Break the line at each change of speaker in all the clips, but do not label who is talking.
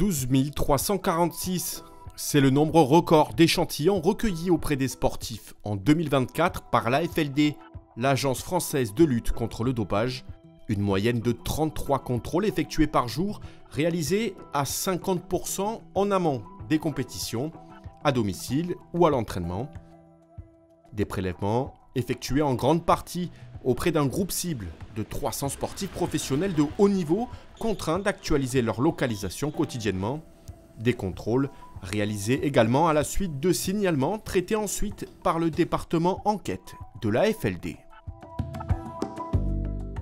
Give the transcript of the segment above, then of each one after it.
12 346. C'est le nombre record d'échantillons recueillis auprès des sportifs en 2024 par l'AFLD, l'Agence française de lutte contre le dopage. Une moyenne de 33 contrôles effectués par jour, réalisés à 50% en amont des compétitions, à domicile ou à l'entraînement. Des prélèvements effectués en grande partie auprès d'un groupe cible de 300 sportifs professionnels de haut niveau contraints d'actualiser leur localisation quotidiennement. Des contrôles réalisés également à la suite de signalements traités ensuite par le département enquête de l'AFLD.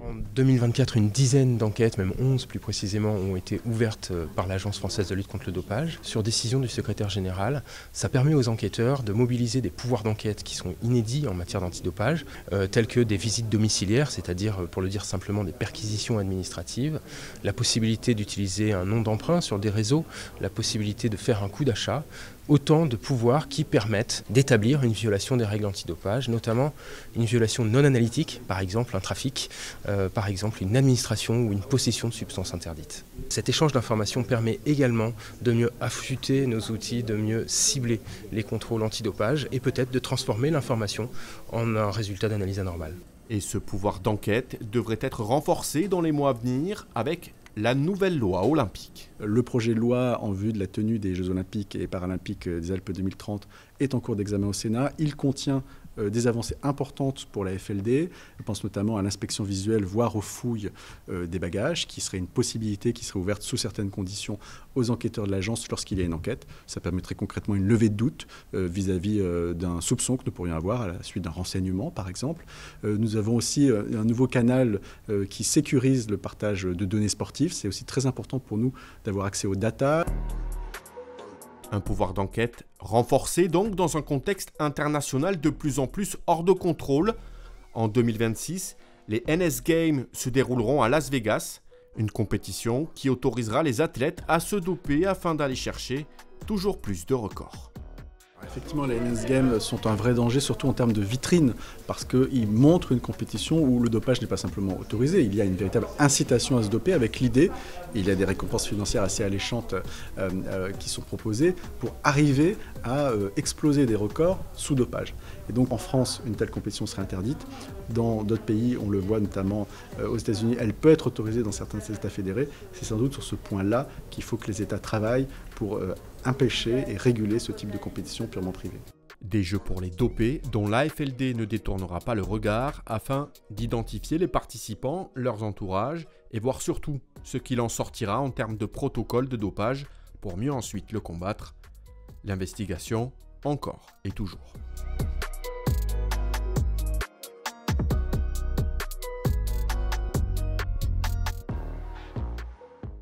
En 2024, une dizaine d'enquêtes, même 11 plus précisément, ont été ouvertes par l'Agence française de lutte contre le dopage sur décision du secrétaire général. Ça permet aux enquêteurs de mobiliser des pouvoirs d'enquête qui sont inédits en matière d'antidopage, tels que des visites domiciliaires, c'est-à-dire, pour le dire simplement, des perquisitions administratives, la possibilité d'utiliser un nom d'emprunt sur des réseaux, la possibilité de faire un coup d'achat, autant de pouvoirs qui permettent d'établir une violation des règles antidopage, notamment une violation non analytique, par exemple un trafic, par exemple une administration ou une possession de substances interdites. Cet échange d'informations permet également de mieux affûter nos outils, de mieux cibler les contrôles antidopage et peut-être de transformer l'information en un résultat d'analyse anormale.
Et ce pouvoir d'enquête devrait être renforcé dans les mois à venir avec la nouvelle loi olympique.
Le projet de loi en vue de la tenue des Jeux olympiques et paralympiques des Alpes 2030 est en cours d'examen au Sénat. Il contient des avancées importantes pour la FLD. Je pense notamment à l'inspection visuelle, voire aux fouilles des bagages, qui serait une possibilité qui serait ouverte sous certaines conditions aux enquêteurs de l'agence lorsqu'il y a une enquête. Ça permettrait concrètement une levée de doute vis-à-vis d'un soupçon que nous pourrions avoir à la suite d'un renseignement, par exemple. Nous avons aussi un nouveau canal qui sécurise le partage de données sportives. C'est aussi très important pour nous d'avoir accès aux data.
Un pouvoir d'enquête renforcé donc dans un contexte international de plus en plus hors de contrôle. En 2026, les NS Games se dérouleront à Las Vegas, une compétition qui autorisera les athlètes à se doper afin d'aller chercher toujours plus de records.
Effectivement, les NS Games sont un vrai danger, surtout en termes de vitrine, parce qu'ils montrent une compétition où le dopage n'est pas simplement autorisé, il y a une véritable incitation à se doper avec l'idée, il y a des récompenses financières assez alléchantes qui sont proposées pour arriver à exploser des records sous dopage. Et donc en France, une telle compétition serait interdite. Dans d'autres pays, on le voit notamment aux États-Unis, elle peut être autorisée dans certains de ces États fédérés. C'est sans doute sur ce point-là qu'il faut que les États travaillent pour empêcher et réguler ce type de compétition purement privée.
Des jeux pour les dopés dont l'AFLD ne détournera pas le regard afin d'identifier les participants, leurs entourages et voir surtout ce qu'il en sortira en termes de protocole de dopage pour mieux ensuite le combattre. L'investigation, encore et toujours.